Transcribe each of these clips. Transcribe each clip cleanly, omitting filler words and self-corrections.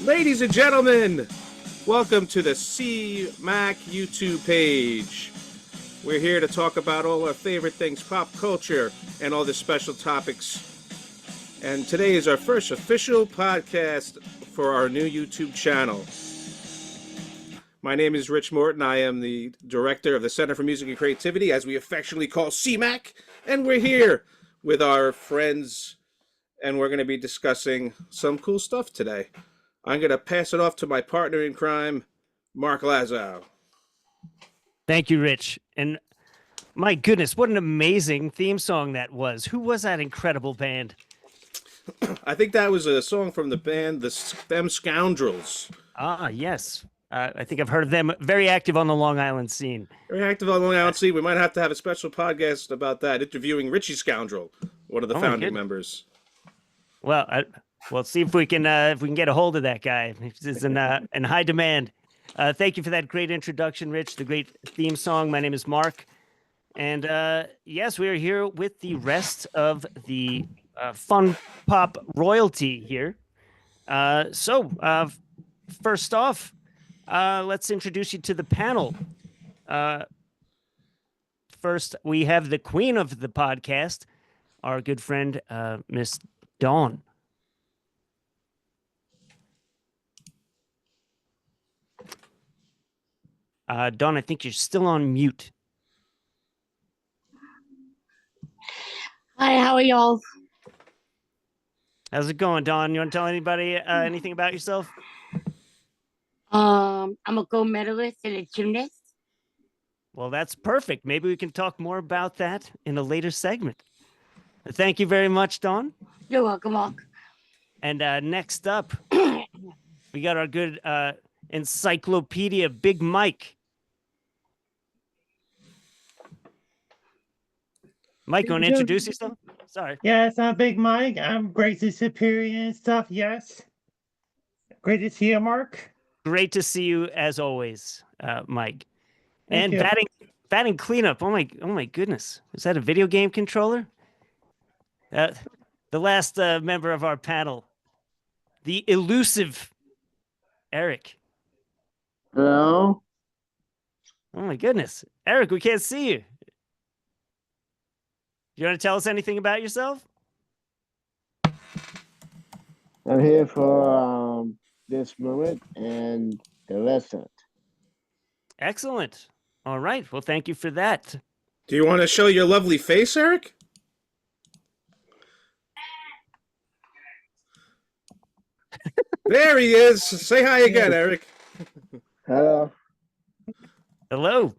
Ladies and gentlemen, welcome to the CMAC YouTube page. We're here to talk about all our favorite things, pop culture, and all the special topics. And today is our first official podcast for our new YouTube channel. My name is Rich Morton. I am the director of the Center for Music and Creativity, as we affectionately call CMAC. And we're here with our friends, and we're going to be discussing some cool stuff today. I'm going to pass it off to my partner in crime, Mark Lazo. Thank you, Rich. And my goodness, what an amazing theme song that was. Who was that incredible band? I think that was a song from the band Them Scoundrels. Ah, yes. I think I've heard of them. Very active on the Long Island scene. Very active on the Long Island scene. We might have to have a special podcast about that, interviewing Richie Scoundrel, one of the founding members. Well, we'll see if we can get a hold of that guy. He's in high demand. Thank you for that great introduction, Rich. The great theme song. My name is Mark, and yes, we are here with the rest of the fun pop royalty here. So first off, let's introduce you to the panel. First, we have the queen of the podcast, our good friend, Miss Dawn. Dawn, I think you're still on mute. Hi, how are y'all? How's it going, Dawn? You want to tell anybody anything about yourself? I'm a gold medalist and a gymnast. Well, that's perfect. Maybe we can talk more about that in a later segment. Thank you very much, Dawn. You're welcome, Mark. And next up, we got our good encyclopedia, Big Mike. Mike, you want to introduce yourself? Sorry. Yes, I'm Big Mike. I'm greatly superior and stuff. Yes. Great to see you, Mark. Great to see you as always, Mike. Thank and you. batting cleanup. Oh my goodness. Is that a video game controller? The last member of our panel, the elusive Eric. Hello? Oh my goodness. Eric, we can't see you. You want to tell us anything about yourself? I'm here for this moment and the lesson. Excellent. All right. Well, thank you for that. Do you want to show your lovely face, Eric? There he is. Say hi again, Eric. Hello. Hello.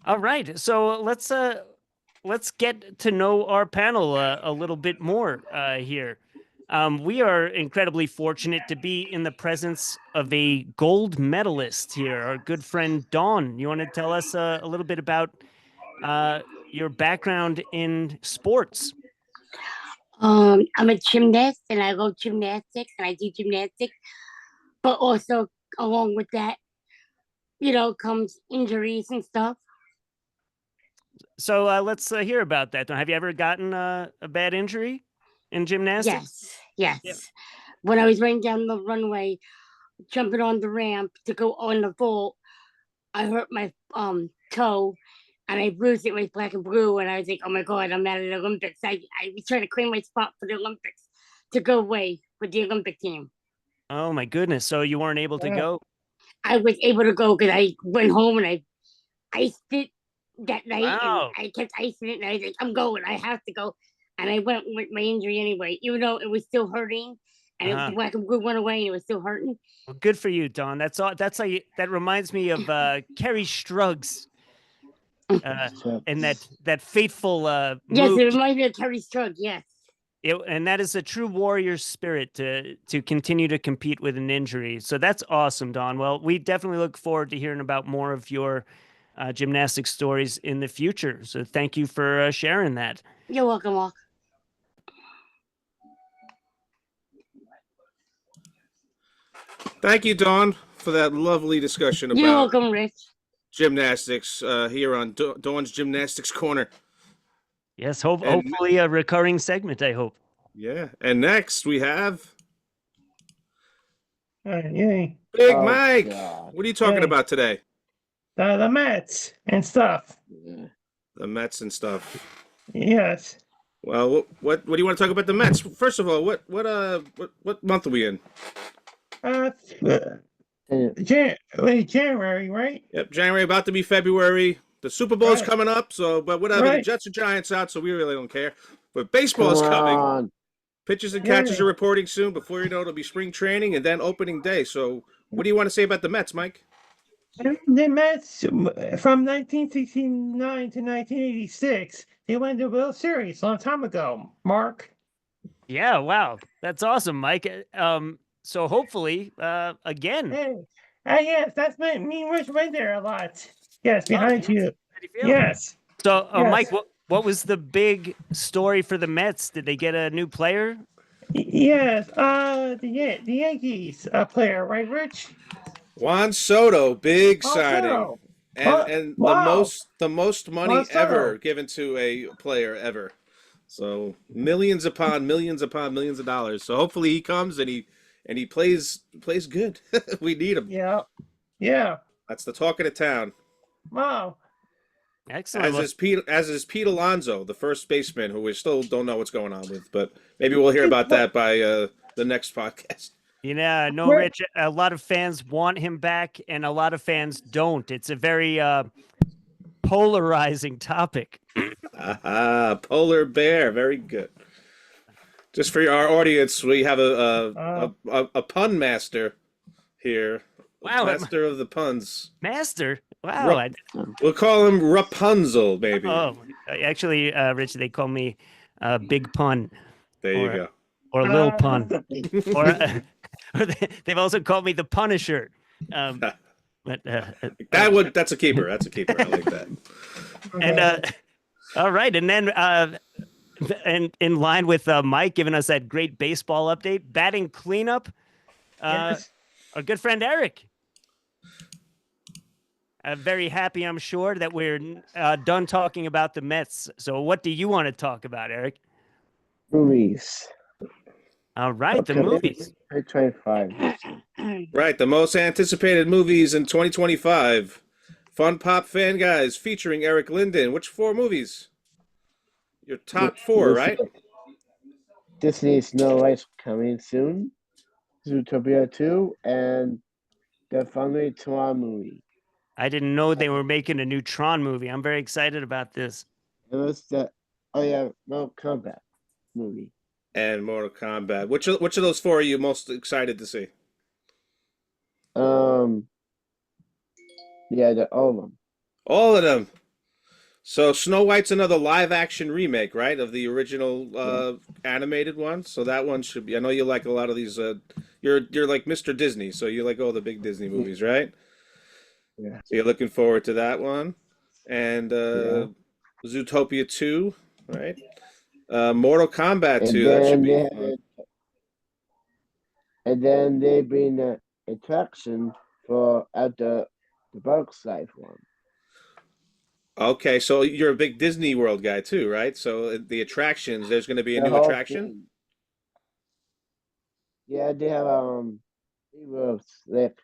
All right. So let's get to know our panel a little bit more here. We are incredibly fortunate to be in the presence of a gold medalist here, our good friend Dawn. You want to tell us a little bit about your background in sports? I'm a gymnast and I go gymnastics and I do gymnastics, but also along with that, comes injuries and stuff. So let's hear about that. Have you ever gotten a bad injury in gymnastics? Yes. Yeah. When I was running down the runway, jumping on the ramp to go on the vault, I hurt my toe and I bruised it with black and blue. And I was like, oh my God, I'm out of the Olympics. I was trying to claim my spot for the Olympics to go away with the Olympic team. Oh my goodness. So you weren't able to go? I was able to go because I went home and I iced it that night. Wow. And I kept icing it and I was like, I'm going, I have to go. And I went with my injury anyway, even though it was still hurting and the black and blue went away and it was still hurting. Well, good for you, Dawn. That's all. That reminds me of Kerry Struggs and that fateful yes, move. it reminds me of Terry Strug. Yes. And that is a true warrior spirit to continue to compete with an injury. So that's awesome, Dawn. Well, we definitely look forward to hearing about more of your gymnastics stories in the future. So thank you for sharing that. You're welcome, Mark. Thank you, Dawn, for that lovely discussion about You're welcome, Rich. Gymnastics here on Dawn's Gymnastics Corner. Yes, hopefully a recurring segment, I hope. Yeah. And next we have Yay. Big Oh, Mike, God. what are you talking Hey. about today? The Mets and stuff. Yeah. The Mets and stuff. Yes. Well, what do you want to talk about the Mets? First of all, what month are we in? Uh, And late January, right? Yep, January, about to be February. The Super Bowl's Right. coming up, so but whatever. The Right. Jets and Giants out, so we really don't care. But come baseball's coming. on. Pitchers and catchers are Yay. reporting soon. Before you know, it'll be spring training and then opening day. So, what do you want to say about the Mets, Mike? The Mets from 1969 to 1986, they won the World Series a long time ago. Mark. Yeah, wow. That's awesome, Mike. So hopefully, again. Hey. Yes, that's me and Rich right there a lot. Yes, Oh, behind yes. you. How do you feel? Yes. So, Mike, Yes. what was the big story for the Mets? Did they get a new player? Yes. The Yankees player, right, Rich? Juan Soto, big signing, Also. and Wow. the most money Marcelo. ever given to a player ever. So millions upon millions of dollars. So hopefully he comes and he plays good. We need him. Yeah. Yeah. That's the talk of the town. Wow. Excellent. Well, As is Pete Alonso, the first baseman, who we still don't know what's going on with, but maybe we'll hear about that by the next podcast. I know, Where- Rich, a lot of fans want him back and a lot of fans don't. It's a very polarizing topic. Polar bear, very good. Just for our audience, we have a pun master here, Wow, master of the puns. Master. Wow. We'll call him Rapunzel, maybe. Actually, Rich, they call me Big Pun There you or go. or Lil Pun. or they've also called me the Punisher. But That's a keeper. That's a keeper. I like that. and all right, and then and in line with Mike giving us that great baseball update, batting cleanup. Yes. Our good friend Eric. Very happy, I'm sure, that we're done talking about the Mets. So, what do you want to talk about, Eric? Movies. All right, the Okay, movies. 25. Right, the most anticipated movies in 2025. Fun Pop Fan Guys featuring Eric Linden. Which four movies? Your top four, right? Disney Snow White's coming soon. Zootopia 2 and the Family Tron movie. I didn't know they were making a new Tron movie. I'm very excited about this. It was Mortal Kombat movie. And Mortal Kombat. Which of those four are you most excited to see? Yeah, all of them. All of them. So Snow White's another live action remake, right, of the original animated one. So that one should be. I know you like a lot of these. You're like Mr. Disney, so you like all the big Disney movies, right? Yeah. So you're looking forward to that one, and Yeah. Zootopia 2, right? Mortal Kombat And 2. That should then be they fun. they bring the attraction for at the Bugs Life one. Okay, so you're a big Disney World guy too, right? So the attractions, there's going to be a The new whole attraction. thing. Yeah, they have like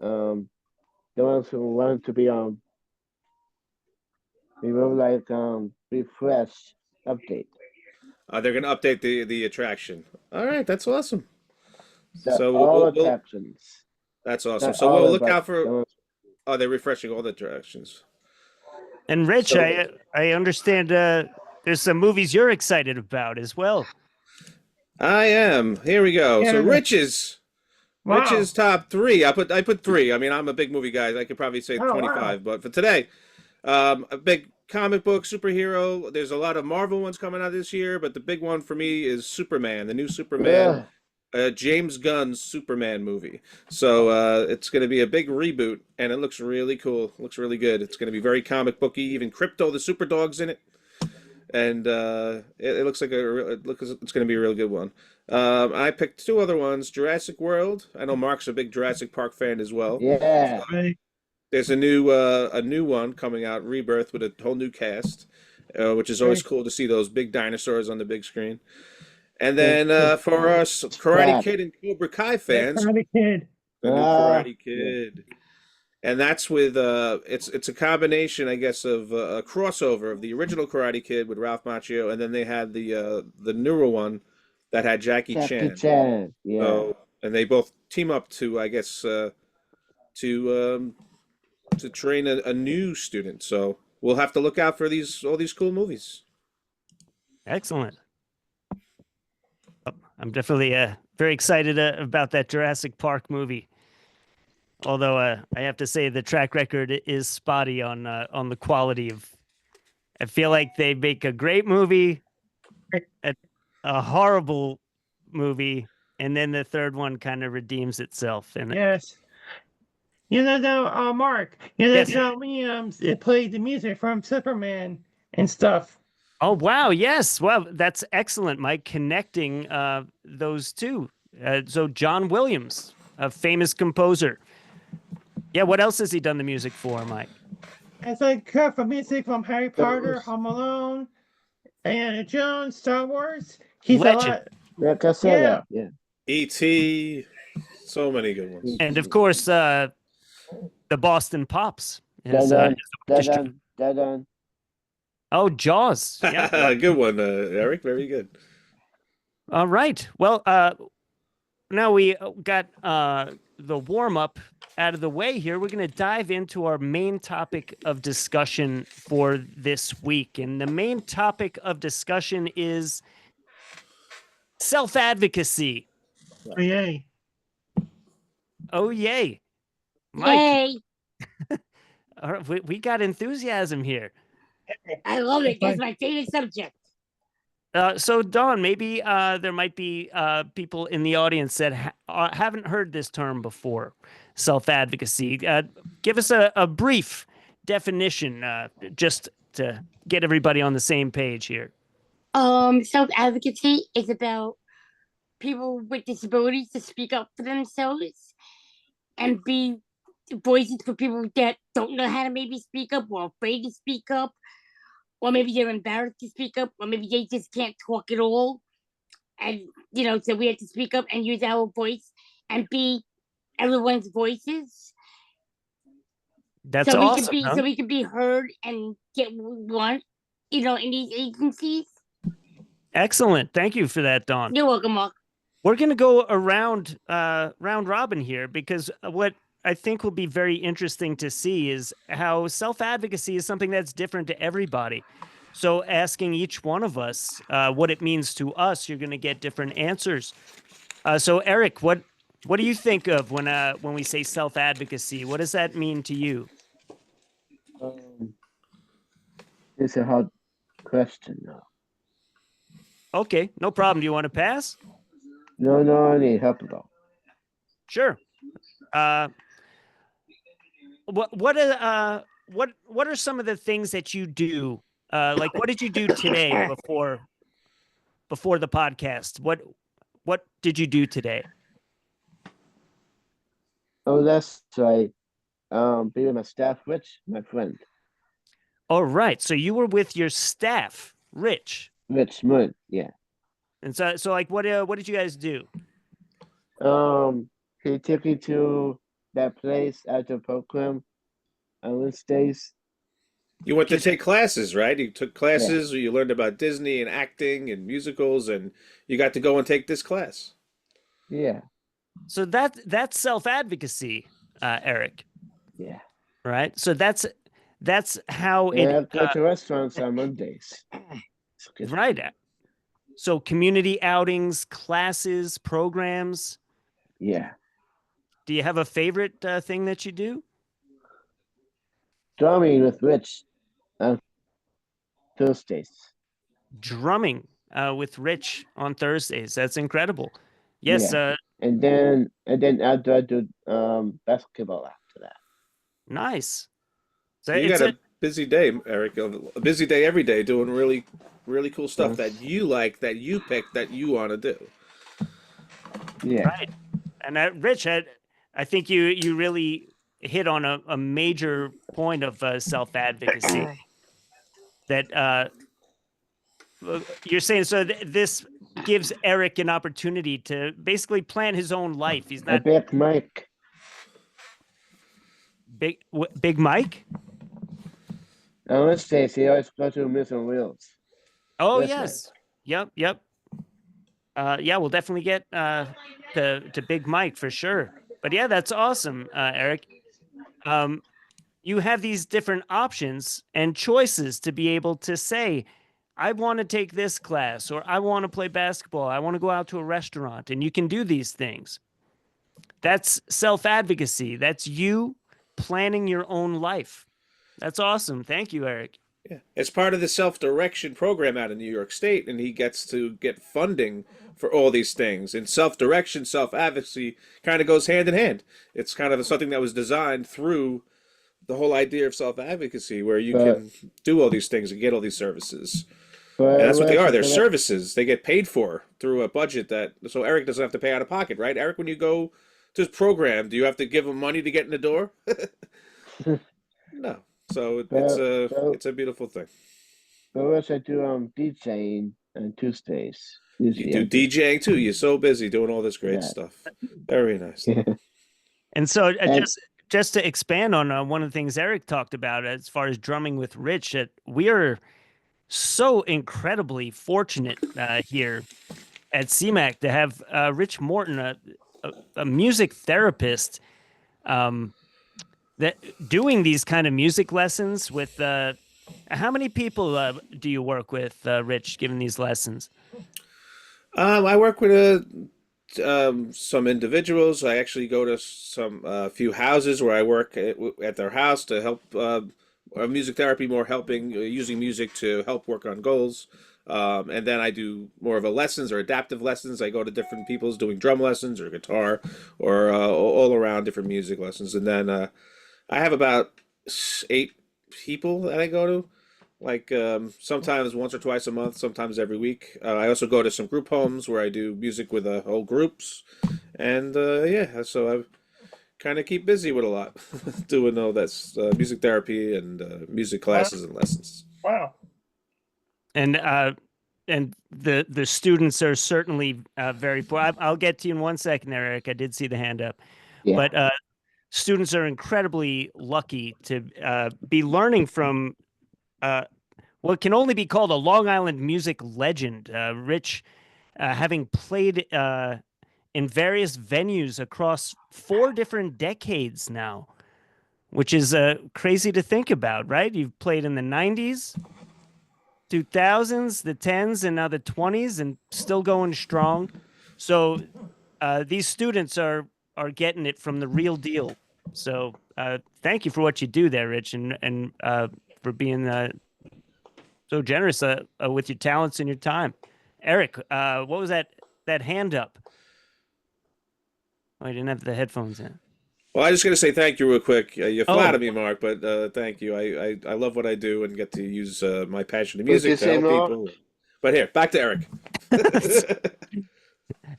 the ones who want to be we will like refresh update. They're going to update the attraction. All right, that's awesome. So All attractions. that's awesome. Not So all we'll of look but out for. the ones- Oh, they're refreshing all the attractions. And Rich, So- I understand there's some movies you're excited about as well. I am. Here we go. So Yeah. Rich's Wow. top three. I put three. I mean, I'm a big movie guy. I could probably say Oh, 25, but for today, a big comic book superhero. There's a lot of Marvel ones coming out this year, but the big one for me is Superman, the new Superman. James Gunn's Superman movie. So it's going to be a big reboot, and it looks really cool. Looks really good. It's going to be very comic booky. Even Crypto the Superdog's in it, and it looks like it's going to be a real good one. I picked two other ones: Jurassic World. I know Mark's a big Jurassic Park fan as well. Yeah. Right. There's a new one coming out, Rebirth, with a whole new cast, which is always Right. cool to see those big dinosaurs on the big screen. And then for us Karate Crap. Kid and Cobra Kai That fans, Karate Kid. the new Ah, Karate yeah. Kid. And that's with it's a combination, I guess, of a crossover of the original Karate Kid with Ralph Macchio, and then they had the newer one that had Jackie Jackie Chan. Chan. Yeah. So, and they both team up to, I guess, to to train a new student. So we'll have to look out for all these cool movies. Excellent. I'm definitely very excited about that Jurassic Park movie. Although I have to say the track record is spotty on the quality of. I feel like they make a great movie, a horrible movie, and then the third one kind of redeems itself. And Yes. Mark, Yes. that's Williams. It played the music from Superman and stuff. Oh wow, yes, well that's excellent, Mike. Connecting those two. So John Williams, a famous composer. Yeah, what else has he done the music for, Mike? It's like cut from music from Harry Potter, Those. Home Alone, Indiana Jones, Star Wars. He's a Legend. lot. Like I said, yeah. E.T., so many good ones. And of course, the Boston Pops. Is, Dun is dun dun dun. oh, Jaws. Yeah. Good one, Eric. Very good. All right. Well, now we got the warm up out of the way here. We're going to dive into our main topic of discussion for this week. And the main topic of discussion is self advocacy. Oh, yay. Oh, yay. Mike, Yay! all right, we got enthusiasm here. I love it. That's my favorite subject. So, Dawn, maybe there might be people in the audience that haven't heard this term before, self-advocacy. Give us a brief definition, just to get everybody on the same page here. Self-advocacy is about people with disabilities to speak up for themselves and be voices for people that don't know how to maybe speak up or afraid to speak up, or maybe they're embarrassed to speak up, or maybe they just can't talk at all. And, so we have to speak up and use our voice and be everyone's voices. That's so awesome. So we can be heard and get what we want, in these agencies. Excellent. Thank you for that, Dawn. You're welcome, Mark. We're going to go around round robin here because what I think will be very interesting to see is how self-advocacy is something that's different to everybody. So asking each one of us what it means to us, you're going to get different answers. So Eric, what do you think of when we say self-advocacy? What does that mean to you? It's a hard question now. Okay, no problem. Do you want to pass? No, I need help though. Sure. What are some of the things that you do? Like, what did you do today before the podcast? What did you do today? Oh, that's right. Be with my staff, Rich, my friend. All right. So you were with your staff, Rich. Rich Moon, yeah. And so like, what did you guys do? He took me to that place at the program on Wednesdays. You went to take classes, right? You took classes, you learned about Disney and acting and musicals, and you got to go and take this class. Yeah. So that's self-advocacy, Eric. Yeah. Right. So that's how And I it. go to restaurants on Mondays. Right. So community outings, classes, programs. Yeah. Do you have a favorite thing that you do? Drumming with Rich on Thursdays. Drumming with Rich on Thursdays. That's incredible. Yes. Yeah. And then after I do basketball after that. Nice. So you got a busy day, Eric. A busy day every day, doing really, really cool stuff that you like, that you pick, that you want to do. Yeah. Right. And Rich, I think you really hit on a major point of self-advocacy. That you're saying. So this gives Eric an opportunity to basically plan his own life. He's A not big Mike. Big Mike. On Wednesdays, he always goes to Meals on Wheels. Oh Listening. yes, yep. Yeah, we'll definitely get to Big Mike for sure. But yeah, that's awesome, Eric. You have these different options and choices to be able to say, I want to take this class, or I want to play basketball, I want to go out to a restaurant, and you can do these things. That's self-advocacy. That's you planning your own life. That's awesome. Thank you, Eric. Yeah. It's part of the self-direction program out in New York State, and he gets to get funding for all these things. And self-direction, self-advocacy kind of goes hand in hand. It's kind of something that was designed through the whole idea of self-advocacy, where you But can do all these things and get all these services. but And that's what they are. They're but services. They get paid for through a budget that, so Eric doesn't have to pay out of pocket, right? Eric, when you go to this program, do you have to give him money to get in the door? No. So it's a beautiful thing. But also do DJing on Tuesdays. You do DJing too. You're so busy doing all this great Yeah. stuff. Very nice. And so And- just to expand on one of the things Eric talked about as far as drumming with Rich, that we are so incredibly fortunate here at CMAC to have Rich Morton, a music therapist, that doing these kind of music lessons with. How many people do you work with, Rich, giving these lessons? I work with some individuals. I actually go to some few houses where I work at their house to help music therapy, more helping using music to help work on goals. And then I do more of a lessons or adaptive lessons. I go to different people's doing drum lessons or guitar or all around different music lessons. And then I have about 8 people that I go to. Like sometimes once or twice a month, sometimes every week. I also go to some group homes where I do music with whole groups, and yeah, so I kind of keep busy with a lot, doing all that's music therapy and music classes and lessons. Wow. And the students are certainly very. I'll get to you in 1 second, there, Eric. I did see the hand up, Yeah. but students are incredibly lucky to be learning from what can only be called a Long Island music legend. Rich, having played in various venues across 4 different decades now, which is crazy to think about, right? You've played in the 90s, 2000s, the 10s, and now the 20s, and still going strong. So these students are getting it from the real deal. So thank you for what you do there, Rich, and for being so generous with your talents and your time. Eric, what was that hand up? Oh, I didn't have the headphones in. Well, I'm just gonna say thank you real quick. You Oh. flatter me, Mark, but thank you. I love what I do and get to use my passion in Would you music to say help more? people. But here, back to Eric.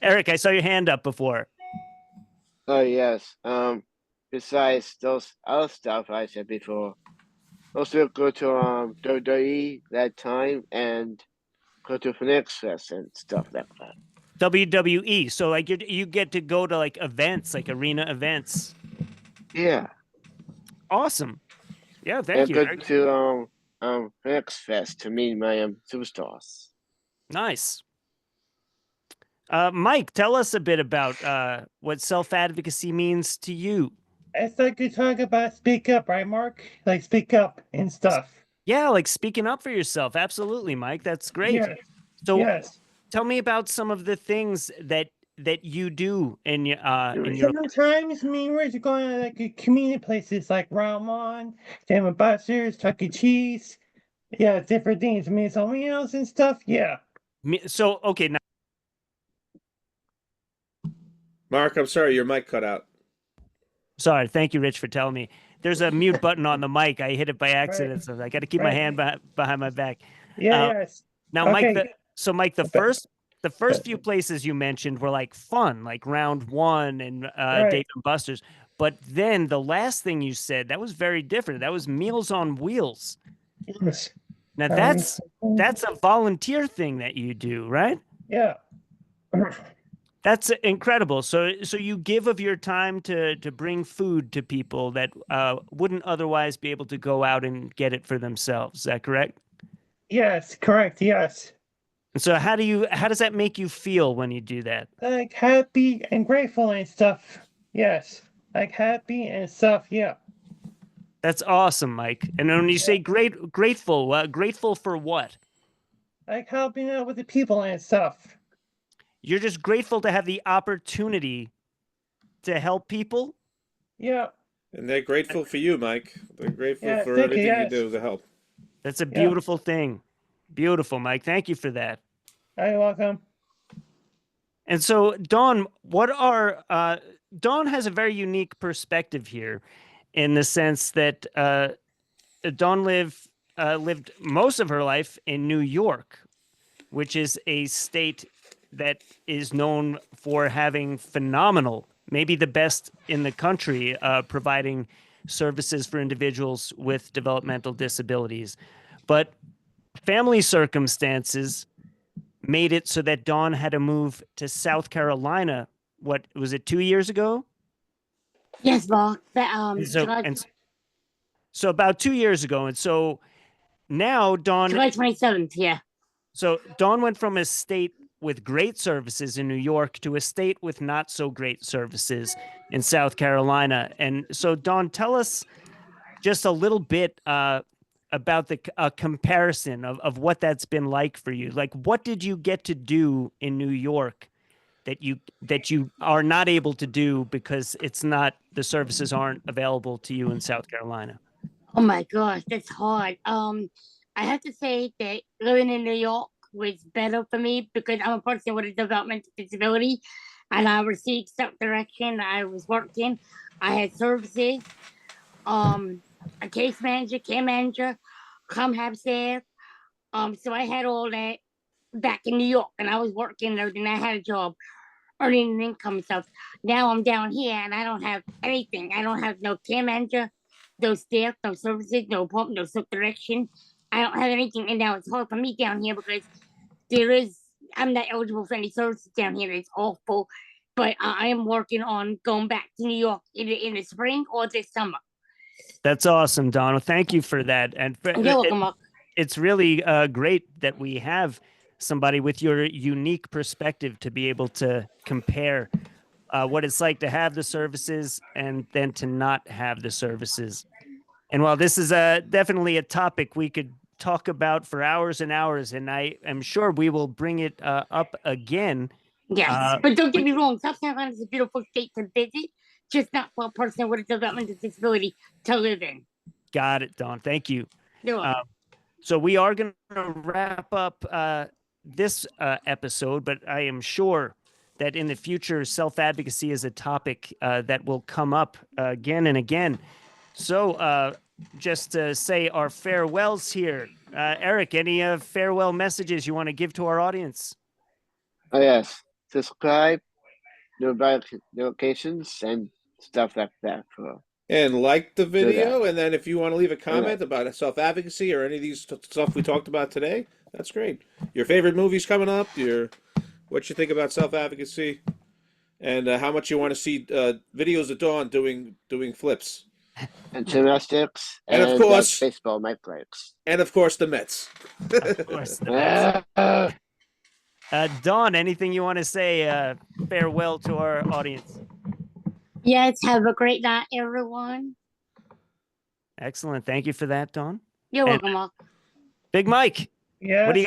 Eric, I saw your hand up before. Oh yes. Besides those other stuff I said before, also go to WWE that time and go to Phoenix Fest and stuff like that. WWE. So like you get to go to like events, like arena events. Yeah. Awesome. Yeah, thank And you, go Eric. to Phoenix Fest to meet my superstars. Nice. Mike, tell us a bit about what self-advocacy means to you. It's like you talk about speak up, right, Mark? Like speak up and stuff. Yeah, like speaking up for yourself. Absolutely, Mike. That's great. Yes. So Yes. tell me about some of the things that you do in your Sometimes me and Rich are going to like community places like Round One, Sam and Buster's, Chuck E. Cheese. Yeah, different things. Meals on Wheels and stuff. Yeah. So okay, now Mark, I'm sorry, your mic cut out. sorry. Thank you, Rich, for telling me. There's a mute button on the mic. I hit it by accident, so I got to keep my Right. hand behind my back. Yeah. Uh, Yes. Now, Okay. Mike, Mike, the first few places you mentioned were like fun, like Round One and Right. Dave and Buster's. But then the last thing you said, that was very different. That was Meals on Wheels. Yes. Now that's a volunteer thing that you do, right? Yeah. That's incredible. So you give of your time to bring food to people that wouldn't otherwise be able to go out and get it for themselves. Is that correct? Yes, correct. Yes. And so how does that make you feel when you do that? Like happy and grateful and stuff. Yes. Like happy and stuff. Yeah. That's awesome, Mike. And when you Yeah. say grateful, grateful for what? Like helping out with the people and stuff. You're just grateful to have the opportunity to help people. Yeah. And they're grateful for you, Mike. They're grateful Yeah. for Thank you. everything you Yes. do to help. That's a Yeah. beautiful thing. Beautiful, Mike. Thank you for that. You're welcome. And so, Dawn, Dawn has a very unique perspective here, in the sense that Dawn lived most of her life in New York, which is a state that is known for having phenomenal, maybe the best in the country, providing services for individuals with developmental disabilities. But family circumstances made it so that Dawn had to move to South Carolina. What was it, 2 years ago? Yes, Mark. So and so about 2 years ago, and so now Dawn. July 27th. Yeah. So Dawn went from a state with great services in New York to a state with not so great services in South Carolina. And so, Dawn, tell us just a little bit about the comparison of what that's been like for you. Like, what did you get to do in New York that you are not able to do because the services aren't available to you in South Carolina? Oh my gosh, that's hard. I have to say that living in New York was better for me because I'm a person with a developmental disability, and I received self direction. I was working. I had services. A case manager, care manager, come have staff. So I had all that back in New York, and I was working and everything. I had a job, earning an income and stuff. Now I'm down here, and I don't have anything. I don't have no care manager, no staff, no services, no pump, no self direction. I don't have anything, and now it's hard for me down here because I'm not eligible for any services down here. It's awful. But I am working on going back to New York in the spring or this summer. That's awesome, Donald. Thank you for that. And You're welcome, Mark. it's really great that we have somebody with your unique perspective to be able to compare what it's like to have the services and then to not have the services. And while this is definitely a topic we could talk about for hours and hours, and I am sure we will bring it up again. Yes, but don't get me wrong. South Carolina is a beautiful state to visit, just not for a person with a developmental disability to live in. Got it, Dawn. Thank you. You're welcome. So we are going to wrap up this episode, but I am sure that in the future, self-advocacy is a topic that will come up again and again. So just to say our farewells here, Eric, any farewell messages you want to give to our audience? Oh yes, subscribe, notifications, and stuff like that. And like the that. video, and then if you want to leave a comment about self-advocacy or any of these stuff we talked about today, that's great. Your favorite movies coming up, what you think about self-advocacy, and how much you want to see videos of Dawn doing flips. And gymnastics, And of course, baseball mic breaks. And of course, the Mets. Of course, the Mets. Dawn, anything you want to say farewell to our audience? Yes, have a great night, everyone. Excellent. Thank you for that, Dawn. You're welcome, Mark. Big Mike. Yeah. What do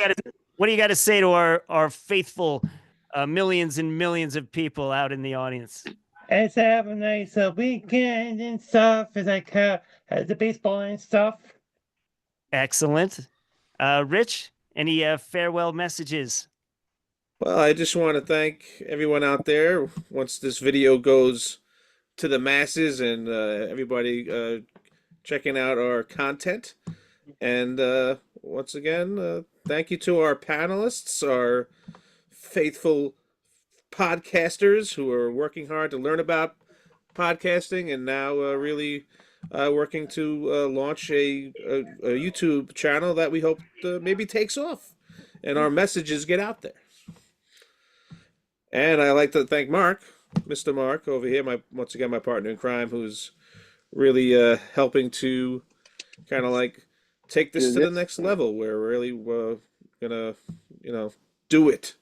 you got to say to our faithful millions and millions of people out in the audience? Let's have a nice weekend and stuff. As I the baseball and stuff. Excellent. Rich, any farewell messages? Well, I just want to thank everyone out there. Once this video goes to the masses and everybody checking out our content. And once again, thank you to our panelists, our faithful podcasters who are working hard to learn about podcasting and now really working to launch a YouTube channel that we hope maybe takes off and our messages get out there. And I like to thank Mark, Mr. Mark over here, once again my partner in crime, who's really helping to kind of like take this to the next level. We're really gonna, do it.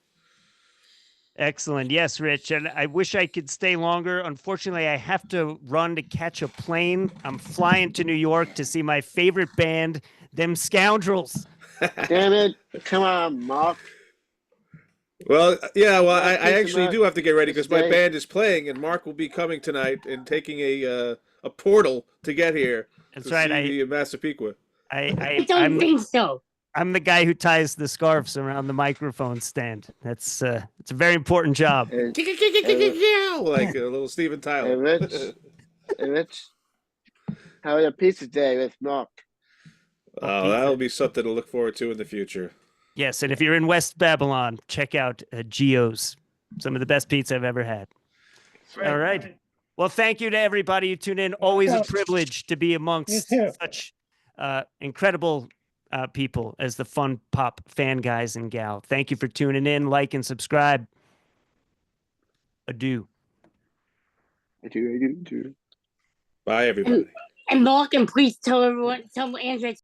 Excellent. Yes, Rich. And I wish I could stay longer. Unfortunately, I have to run to catch a plane. I'm flying to New York to see my favorite band, Them Scoundrels. Damn it! Come on, Mark. Well, yeah. Well, I Peace actually and do have to get ready because my stay. band is playing, and Mark will be coming tonight and taking a portal to get here That's to right. see the Massapequa. I don't think so. I'm the guy who ties the scarves around the microphone stand. It's a very important job. And, Like a little Steven Tyler. and Rich, have a pizza day with Mark. Oh, that'll be something to look forward to in the future. Yes, and if you're in West Babylon, check out Geo's. Some of the best pizza I've ever had. All right. Well, thank you to everybody who tuned in. Always a privilege to be amongst such incredible people as the Fun Pop fan guys and gal. Thank you for tuning in. Like and subscribe. Adieu. Adieu. Bye, everybody. And Mark, and please tell Andrew